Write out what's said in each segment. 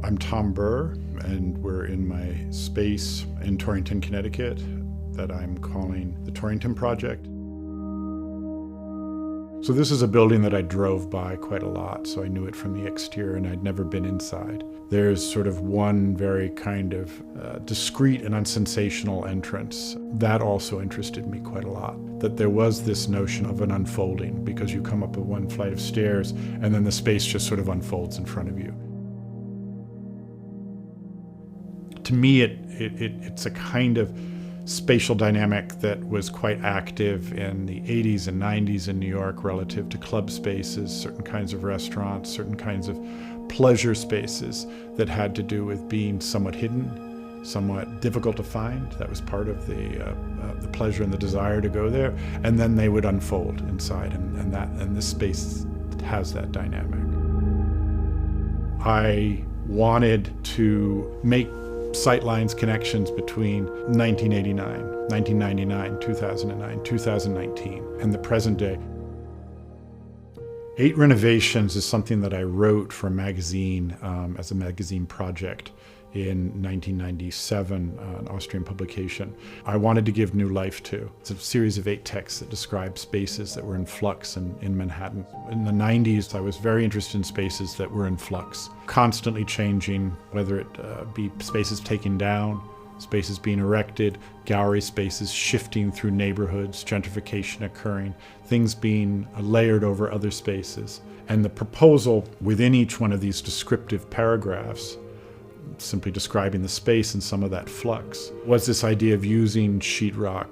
I'm Tom Burr, and we're in my space in Torrington, Connecticut, that I'm calling the Torrington Project. So this is a building that I drove by quite a lot, so I knew it from the exterior, and I'd never been inside. There's sort of one very kind of discreet and unsensational entrance. That also interested me quite a lot, that there was this notion of an unfolding, because you come up a one flight of stairs, and then the space just sort of unfolds in front of you. To me, it's a kind of spatial dynamic that was quite active in the 80s and 90s in New York relative to club spaces, certain kinds of restaurants, certain kinds of pleasure spaces that had to do with being somewhat hidden, somewhat difficult to find. That was part of the pleasure and the desire to go there. And then they would unfold inside, and this space has that dynamic. I wanted to make sightlines connections between 1989, 1999, 2009, 2019, and the present day. Eight Renovations is something that I wrote for a magazine as a magazine project in 1997, an Austrian publication. I wanted to give new life to. It's a series of 8 texts that describe spaces that were in flux in Manhattan. In the 90s, I was very interested in spaces that were in flux, constantly changing, whether it be spaces taken down, spaces being erected, gallery spaces shifting through neighborhoods, gentrification occurring, things being layered over other spaces. And the proposal within each one of these descriptive paragraphs, simply describing the space and some of that flux, was this idea of using sheetrock,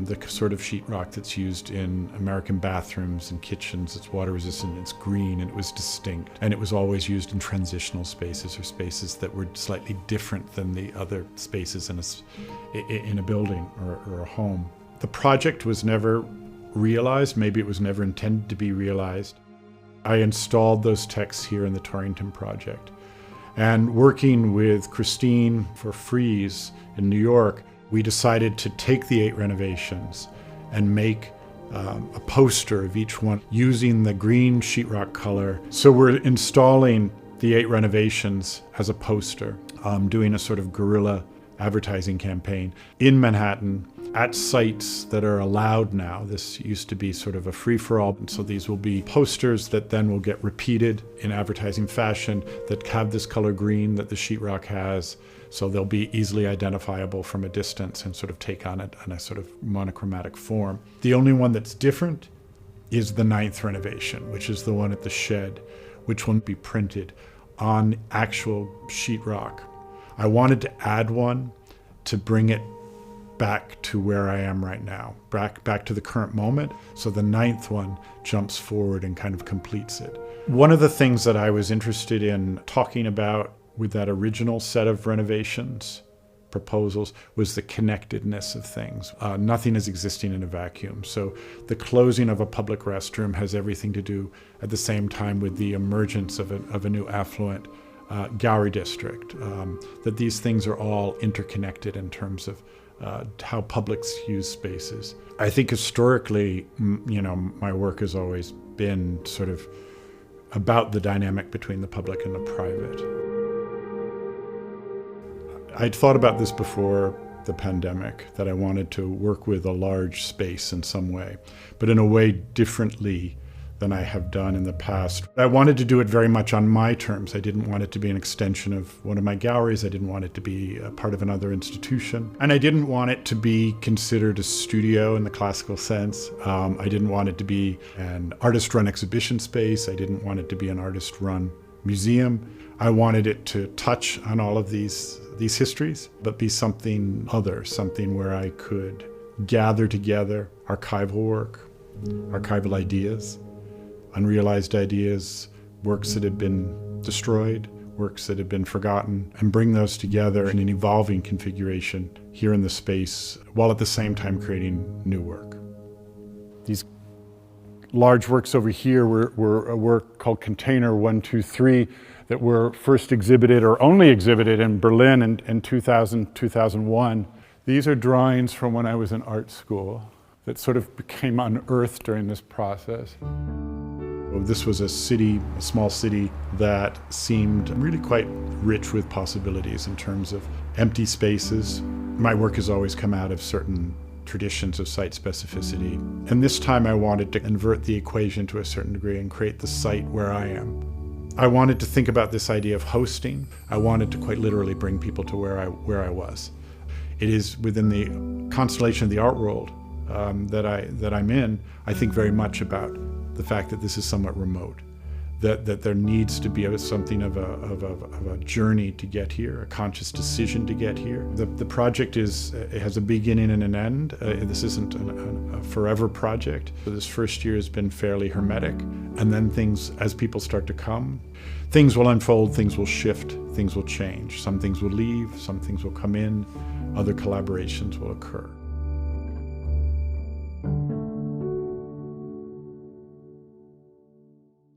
the sort of sheetrock that's used in American bathrooms and kitchens. It's water resistant, it's green, and it was distinct. And it was always used in transitional spaces, or spaces that were slightly different than the other spaces in a building or a home. The project was never realized. Maybe it was never intended to be realized. I installed those texts here in the Torrington Project. And working with Christine for Frieze in New York, we decided to take the 8 renovations and make a poster of each one using the green sheetrock color. So we're installing the 8 renovations as a poster, doing a sort of guerrilla advertising campaign in Manhattan at sites that are allowed now. This used to be sort of a free-for-all, and so these will be posters that then will get repeated in advertising fashion that have this color green that the sheetrock has, so they'll be easily identifiable from a distance and sort of take on a sort of monochromatic form. The only one that's different is the Ninth Renovation, which is the one at the Shed, which will be printed on actual sheetrock. I wanted to add one to bring it back to where I am right now, back to the current moment. So the 9th one jumps forward and kind of completes it. One of the things that I was interested in talking about with that original set of renovations proposals was the connectedness of things. Nothing is existing in a vacuum. So the closing of a public restroom has everything to do at the same time with the emergence of a new affluent gallery district. That these things are all interconnected in terms of how publics use spaces. I think historically, my work has always been sort of about the dynamic between the public and the private. I'd thought about this before the pandemic, that I wanted to work with a large space in some way, but in a way differently than I have done in the past. I wanted to do it very much on my terms. I didn't want it to be an extension of one of my galleries. I didn't want it to be a part of another institution. And I didn't want it to be considered a studio in the classical sense. I didn't want it to be an artist-run exhibition space. I didn't want it to be an artist-run museum. I wanted it to touch on all of these histories, but be something other, something where I could gather together archival work, archival ideas, unrealized ideas, works that had been destroyed, works that had been forgotten, and bring those together in an evolving configuration here in the space, while at the same time creating new work. These large works over here were a work called Container 123 that were first exhibited, or only exhibited, in Berlin in 2000, 2001. These are drawings from when I was in art school that sort of became unearthed during this process. This was a small city that seemed really quite rich with possibilities in terms of empty spaces. My work has always come out of certain traditions of site specificity. And this time I wanted to invert the equation to a certain degree and create the site where I am. I wanted to think about this idea of hosting. I wanted to quite literally bring people to where I was. It is within the constellation of the art world that I'm in. I think very much about the fact that this is somewhat remote, that there needs to be something of a journey to get here, a conscious decision to get here. The project it has a beginning and an end. This isn't a forever project. So this first year has been fairly hermetic, and then things, as people start to come, things will unfold, things will shift, things will change. Some things will leave, some things will come in, other collaborations will occur.